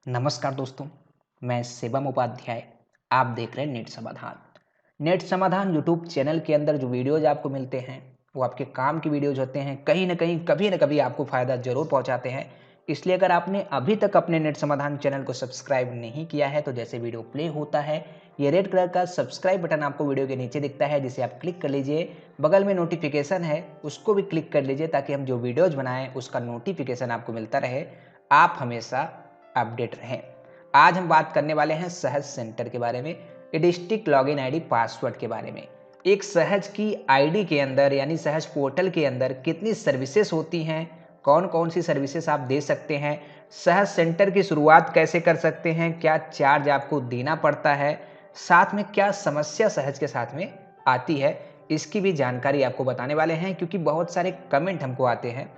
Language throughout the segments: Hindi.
नमस्कार दोस्तों, मैं शिवम उपाध्याय। आप देख रहे हैं नेट समाधान। नेट समाधान यूट्यूब चैनल के अंदर जो वीडियोज़ आपको मिलते हैं, वो आपके काम की वीडियोज़ होते हैं। कहीं न कहीं, कभी न कभी आपको फ़ायदा ज़रूर पहुँचाते हैं। इसलिए अगर आपने अभी तक अपने नेट समाधान चैनल को सब्सक्राइब नहीं किया है, तो जैसे वीडियो प्ले होता है, ये रेड कलर का सब्सक्राइब बटन आपको वीडियो के नीचे दिखता है, जिसे आप क्लिक कर लीजिए। बगल में नोटिफ़िकेशन है, उसको भी क्लिक कर लीजिए ताकि हम जो वीडियोज़ बनाएँ, उसका नोटिफ़िकेशन आपको मिलता रहे। आप हमेशा अपडेट रहें। आज हम बात करने वाले हैं सहज सेंटर के बारे में, डिस्ट्रिक्ट लॉगिन आईडी पासवर्ड के बारे में। एक सहज की आईडी के अंदर यानी सहज पोर्टल के अंदर कितनी सर्विसेज होती हैं, कौन कौन सी सर्विसेज आप दे सकते हैं, सहज सेंटर की शुरुआत कैसे कर सकते हैं, क्या चार्ज आपको देना पड़ता है, साथ में क्या समस्या सहज के साथ में आती है, इसकी भी जानकारी आपको बताने वाले हैं। क्योंकि बहुत सारे कमेंट हमको आते हैं,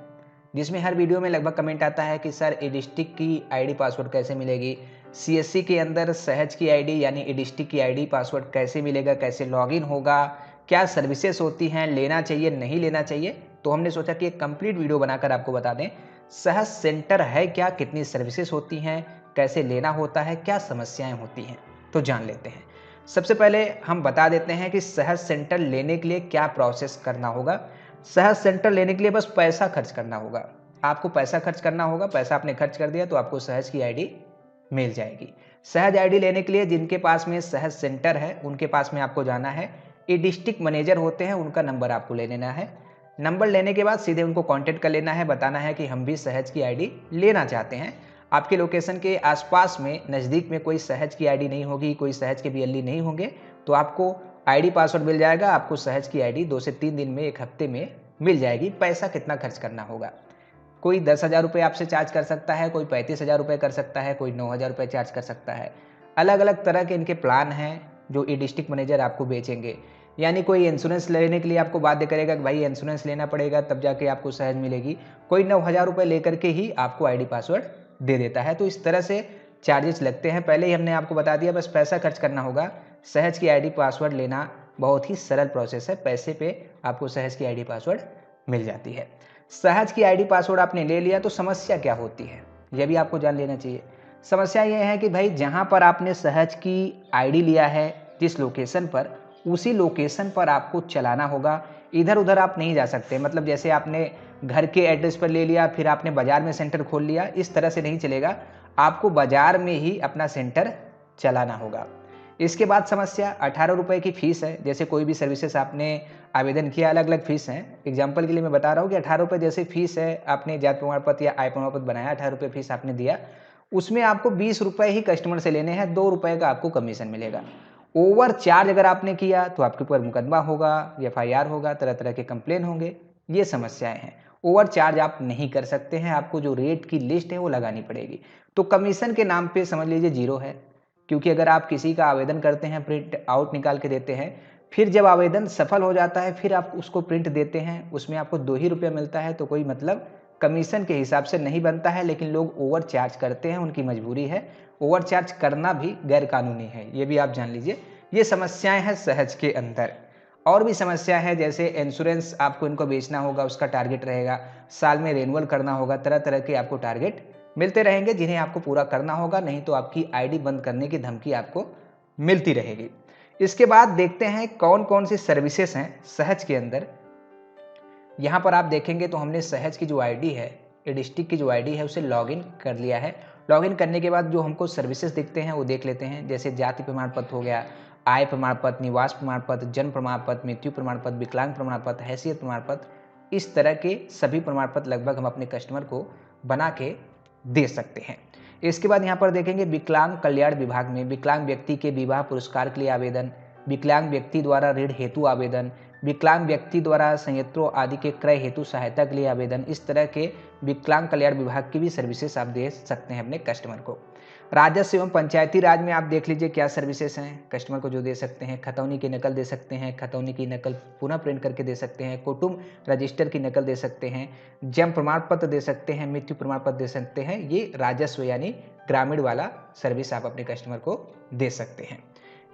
जिसमें हर वीडियो में लगभग कमेंट आता है कि सर ई डिस्ट्रिक्ट की आईडी पासवर्ड कैसे मिलेगी, सीएससी के अंदर सहज की आईडी यानी ई डिस्ट्रिक्ट की आईडी पासवर्ड कैसे मिलेगा, कैसे लॉगिन होगा, क्या सर्विसेज होती हैं, लेना चाहिए नहीं लेना चाहिए। तो हमने सोचा कि एक कंप्लीट वीडियो बनाकर आपको बता दें सहज सेंटर है क्या, कितनी सर्विसेज होती हैं, कैसे लेना होता है, क्या समस्याएं होती हैं। तो जान लेते हैं। सबसे पहले हम बता देते हैं कि सहज सेंटर लेने के लिए क्या प्रोसेस करना होगा। सहज सेंटर लेने के लिए बस पैसा खर्च करना होगा। आपको पैसा खर्च करना होगा, पैसा आपने खर्च कर दिया तो आपको सहज की आईडी मिल जाएगी। सहज आईडी लेने के लिए जिनके पास में सहज सेंटर है, उनके पास में आपको जाना है। ये डिस्ट्रिक्ट मैनेजर होते हैं, उनका नंबर आपको ले लेना है। नंबर लेने के बाद सीधे उनको कांटेक्ट कर लेना है, बताना है कि हम भी सहज की आईडी लेना चाहते हैं। आपके लोकेशन के आसपास में नज़दीक में कोई सहज की आईडी नहीं होगी, कोई सहज के बीएलई नहीं होंगे, तो आपको आईडी पासवर्ड मिल जाएगा। आपको सहज की आईडी 2 से 3 दिन में, 1 हफ्ते में मिल जाएगी। पैसा कितना खर्च करना होगा? कोई 10,000 रुपये आपसे चार्ज कर सकता है, कोई 35,000 रुपये कर सकता है, कोई 9,000 रुपये चार्ज कर सकता है। अलग-अलग तरह के इनके प्लान हैं जो ई डिस्ट्रिक्ट मैनेजर आपको बेचेंगे। यानी कोई इंश्योरेंस लेने के लिए आपको बाध्य करेगा कि भाई इंश्योरेंस लेना पड़ेगा तब जाके आपको सहज मिलेगी। कोई 9,000 रुपये लेकर के ही आपको आईडी पासवर्ड दे देता है। तो इस तरह से चार्जेस लगते हैं। पहले ही हमने आपको बता दिया, बस पैसा खर्च करना होगा। सहज की आईडी पासवर्ड लेना बहुत ही सरल प्रोसेस है। पैसे पे आपको सहज की आईडी पासवर्ड मिल जाती है। सहज की आईडी पासवर्ड आपने ले लिया तो समस्या क्या होती है, यह भी आपको जान लेना चाहिए। समस्या यह है कि भाई जहां पर आपने सहज की आईडी लिया है, जिस लोकेशन पर, उसी लोकेशन पर आपको चलाना होगा। इधर उधर आप नहीं जा सकते। मतलब जैसे आपने घर के एड्रेस पर ले लिया, फिर आपने बाजार में सेंटर खोल लिया, इस तरह से नहीं चलेगा। आपको बाजार में ही अपना सेंटर चलाना होगा। इसके बाद समस्या 18 रुपये की फ़ीस है। जैसे कोई भी सर्विसेज आपने आवेदन किया, अलग-अलग फ़ीस हैं। एग्जाम्पल के लिए मैं बता रहा हूँ कि 18 रुपये जैसे फ़ीस है, आपने जाति प्रमाण पत्र या आय प्रमाण पत्र बनाया, 18 रुपये फ़ीस आपने दिया, उसमें आपको 20 रुपये ही कस्टमर से लेने हैं, 2 रुपये का आपको कमीशन मिलेगा। ओवर चार्ज अगर आपने किया तो आपके ऊपर मुकदमा होगा, एफआईआर होगा, तरह-तरह के कंप्लेन होंगे। ये समस्याएँ हैं। ओवर चार्ज आप नहीं कर सकते हैं, आपको जो रेट की लिस्ट है वो लगानी पड़ेगी। तो कमीशन के नाम पे समझ लीजिए ज़ीरो है। क्योंकि अगर आप किसी का आवेदन करते हैं, प्रिंट आउट निकाल के देते हैं, फिर जब आवेदन सफल हो जाता है, फिर आप उसको प्रिंट देते हैं, उसमें आपको 2 ही रुपये मिलता है, तो कोई मतलब कमीशन के हिसाब से नहीं बनता है। लेकिन लोग ओवर चार्ज करते हैं, उनकी मजबूरी है। ओवर चार्ज करना भी गैर कानूनी है, ये भी आप जान लीजिए। ये समस्याएं हैं सहज के अंदर। और भी समस्या है, जैसे इंश्योरेंस आपको इनको बेचना होगा, उसका टारगेट रहेगा। साल में रेनुअल करना होगा, तरह तरह के आपको टारगेट मिलते रहेंगे, जिन्हें आपको पूरा करना होगा, नहीं तो आपकी आईडी बंद करने की धमकी आपको मिलती रहेगी। इसके बाद देखते हैं कौन कौन सी सर्विसेज हैं सहज के अंदर। यहाँ पर आप देखेंगे तो हमने सहज की जो आईडी है, ये डिस्ट्रिक्ट की जो आईडी है, उसे लॉगिन कर लिया है। लॉगिन करने के बाद जो हमको सर्विसेज दिखते हैं वो देख लेते हैं। जैसे जाति प्रमाण पत्र हो गया, आय प्रमाण पत्र, निवास प्रमाण पत्र, जन्म प्रमाण पत्र, मृत्यु प्रमाण पत्र, विकलांग प्रमाण पत्र, हैसियत प्रमाण पत्र, इस तरह के सभी प्रमाण पत्र लगभग हम अपने कस्टमर को बना के दे सकते हैं। इसके बाद यहाँ पर देखेंगे विकलांग कल्याण विभाग में विकलांग व्यक्ति के विवाह पुरस्कार के लिए आवेदन, विकलांग व्यक्ति द्वारा ऋण हेतु आवेदन, विकलांग व्यक्ति द्वारा संयंत्रों आदि के क्रय हेतु सहायता के लिए आवेदन, इस तरह के विकलांग कल्याण विभाग की भी सर्विसेज आप दे सकते हैं अपने कस्टमर को। राजस्व एवं पंचायती राज में आप देख लीजिए क्या सर्विसेज हैं कस्टमर को जो दे सकते हैं। खतौनी की नकल दे सकते हैं, खतौनी की नकल पुनः प्रिंट करके दे सकते हैं, कुटुंब रजिस्टर की नकल दे सकते हैं, जन्म प्रमाण पत्र दे सकते हैं, मृत्यु प्रमाण पत्र दे सकते हैं। ये राजस्व यानी ग्रामीण वाला सर्विस आप अपने कस्टमर को दे सकते हैं।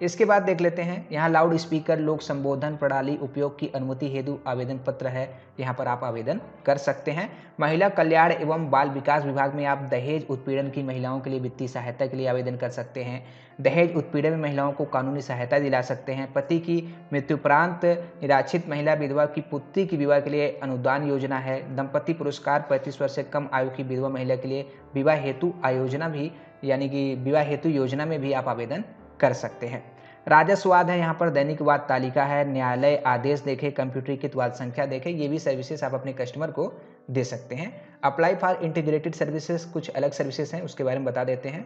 इसके बाद देख लेते हैं, यहाँ लाउड स्पीकर लोक संबोधन प्रणाली उपयोग की अनुमति हेतु आवेदन पत्र है, यहाँ पर आप आवेदन कर सकते हैं। महिला कल्याण एवं बाल विकास विभाग में आप दहेज उत्पीड़न की महिलाओं के लिए वित्तीय सहायता के लिए आवेदन कर सकते हैं। दहेज उत्पीड़न में महिलाओं को कानूनी सहायता दिला सकते हैं। पति की मृत्युपरांत निराश्रित महिला विधवा की पुत्री की विवाह के लिए अनुदान योजना है। दंपति पुरस्कार 35 वर्ष से कम आयु की विधवा महिला के लिए विवाह हेतु आयोजना भी, यानी कि विवाह हेतु योजना में भी आप आवेदन कर सकते हैं। राजस्वाद है, यहाँ पर दैनिक वाद तालिका है, न्यायालय आदेश देखें, कंप्यूटरीकृत वाद संख्या देखें, ये भी सर्विसेज आप अपने कस्टमर को दे सकते हैं। अप्लाई फॉर इंटीग्रेटेड सर्विसेज, कुछ अलग सर्विसेज हैं, उसके बारे में बता देते हैं।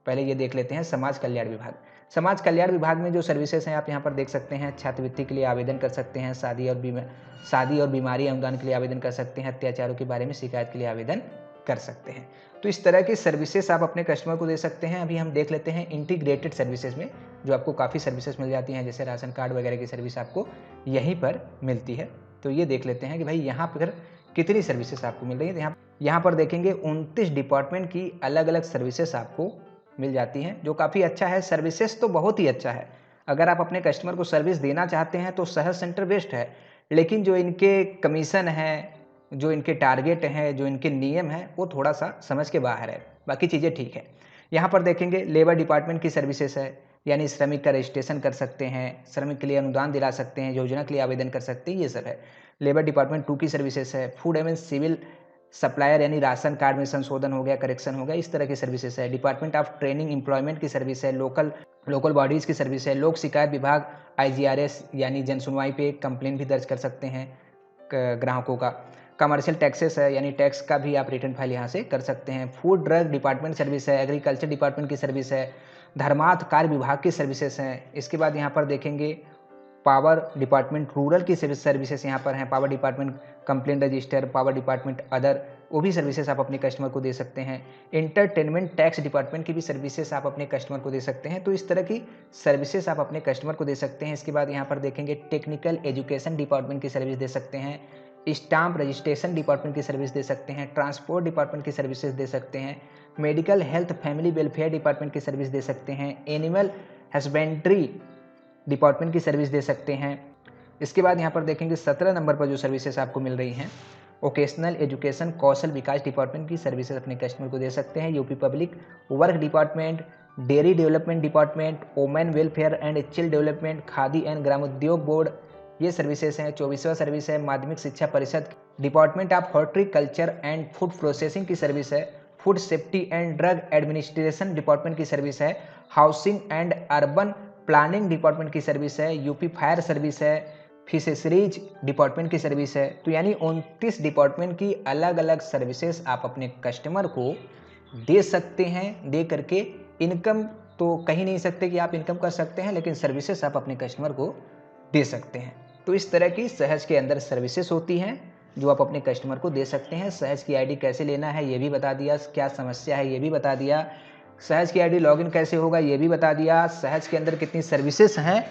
पहले ये देख लेते हैं समाज कल्याण विभाग। समाज कल्याण विभाग में जो सर्विसेज हैं आप यहाँ पर देख सकते हैं। छात्रवृत्ति के लिए आवेदन कर सकते हैं, शादी और बीमारी अनुदान के लिए आवेदन कर सकते हैं, अत्याचारों के बारे में शिकायत के लिए आवेदन कर सकते हैं। तो इस तरह की सर्विसेज आप अपने कस्टमर को दे सकते हैं। अभी हम देख लेते हैं इंटीग्रेटेड सर्विसेज में, जो आपको काफ़ी सर्विसेज मिल जाती हैं, जैसे राशन कार्ड वगैरह की सर्विस आपको यहीं पर मिलती है। तो ये देख लेते हैं कि भाई यहाँ पर कितनी सर्विसेज आपको मिल रही है। यहाँ पर देखेंगे 29 डिपार्टमेंट की अलग अलग सर्विसेज आपको मिल जाती हैं, जो काफ़ी अच्छा है। सर्विसेज तो बहुत ही अच्छा है। अगर आप अपने कस्टमर को सर्विस देना चाहते हैं तो सहज सेंटर बेस्ट है, लेकिन जो इनके कमीशन है, जो इनके टारगेट हैं, जो इनके नियम हैं, वो थोड़ा सा समझ के बाहर है। बाकी चीज़ें ठीक है। यहाँ पर देखेंगे लेबर डिपार्टमेंट की सर्विसेज है, यानी श्रमिक का रजिस्ट्रेशन कर सकते हैं, श्रमिक के लिए अनुदान दिला सकते हैं, योजना के लिए आवेदन कर सकते हैं, ये सब है। लेबर डिपार्टमेंट 2 की सर्विसेज है। फूड एवं सिविल सप्लायर, यानी राशन कार्ड में संशोधन हो गया, करेक्शन हो गया, इस तरह की सर्विसेज है। डिपार्टमेंट ऑफ ट्रेनिंग एम्प्लॉयमेंट की सर्विस है। लोकल बॉडीज़ की सर्विस है। लोक शिकायत विभाग IGRS, यानी जन सुनवाई पे कंप्लेन भी दर्ज कर सकते हैं ग्राहकों का। कमर्शियल टैक्सेस है, यानी टैक्स का भी आप रिटर्न फाइल यहाँ से कर सकते हैं। फूड ड्रग डिपार्टमेंट सर्विस है। एग्रीकल्चर डिपार्टमेंट की सर्विस है। धर्मार्थ कार्य विभाग की सर्विसेज हैं। इसके बाद यहाँ पर देखेंगे पावर डिपार्टमेंट रूरल की सर्विसेज यहाँ पर हैं। Power department complaint register, power department other, वो भी सर्विसेज आप अपने कस्टमर को दे सकते हैं। एंटरटेनमेंट टैक्स डिपार्टमेंट की भी सर्विसेज आप अपने कस्टमर को दे सकते हैं। तो इस तरह की सर्विसेज आप अपने कस्टमर को दे सकते हैं। इसके बाद यहाँ पर देखेंगे टेक्निकल एजुकेशन डिपार्टमेंट की सर्विस दे सकते हैं। स्टाम्प रजिस्ट्रेशन डिपार्टमेंट की सर्विस दे सकते हैं। ट्रांसपोर्ट डिपार्टमेंट की सर्विसेज दे सकते हैं। Medical health family welfare department की सर्विस दे सकते हैं। एनिमल हस्बेंड्री डिपार्टमेंट की सर्विस दे सकते हैं। इसके बाद यहाँ पर देखेंगे 17 नंबर पर जो सर्विसेज आपको मिल रही हैं, वोकेशनल एजुकेशन कौशल विकास डिपार्टमेंट की सर्विसेज अपने कस्टमर को दे सकते हैं। UP public work department, dairy development department, women welfare and chilled development, khadi and ग्रामोद्योग बोर्ड, ये सर्विसेज हैं। 24वां सर्विस है माध्यमिक शिक्षा परिषद। Department of horticulture and food processing की सर्विस है। Food safety and drug administration department की सर्विस है। Housing and urban planning department की सर्विस है। यूपी फायर सर्विस है। फिशरीज डिपार्टमेंट की सर्विस है। तो यानी 29 डिपार्टमेंट की अलग अलग सर्विसेज आप अपने कस्टमर को दे सकते हैं। दे करके इनकम तो कहीं नहीं सकते कि आप इनकम कर सकते हैं, लेकिन सर्विसेज आप अपने कस्टमर को दे सकते हैं। तो इस तरह की सहज के अंदर सर्विसेज होती हैं जो आप अपने कस्टमर को दे सकते हैं। सहज की आईडी कैसे लेना है ये भी बता दिया, क्या समस्या है ये भी बता दिया, सहज की आईडी लॉगिन कैसे होगा ये भी बता दिया, सहज के अंदर कितनी सर्विसेज हैं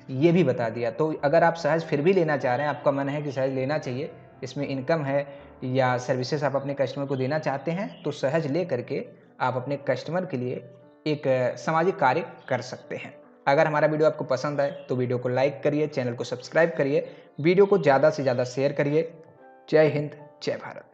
ये भी बता दिया। तो अगर आप सहज फिर भी लेना चाह रहे हैं, आपका मन है कि सहज लेना चाहिए, इसमें इनकम है या सर्विसेज आप अपने कस्टमर को देना चाहते हैं, तो सहज ले करके आप अपने कस्टमर के लिए एक सामाजिक कार्य कर सकते हैं। अगर हमारा वीडियो आपको पसंद आए तो वीडियो को लाइक करिए, चैनल को सब्सक्राइब करिए, वीडियो को ज़्यादा से ज़्यादा शेयर करिए। जय हिंद, जय भारत।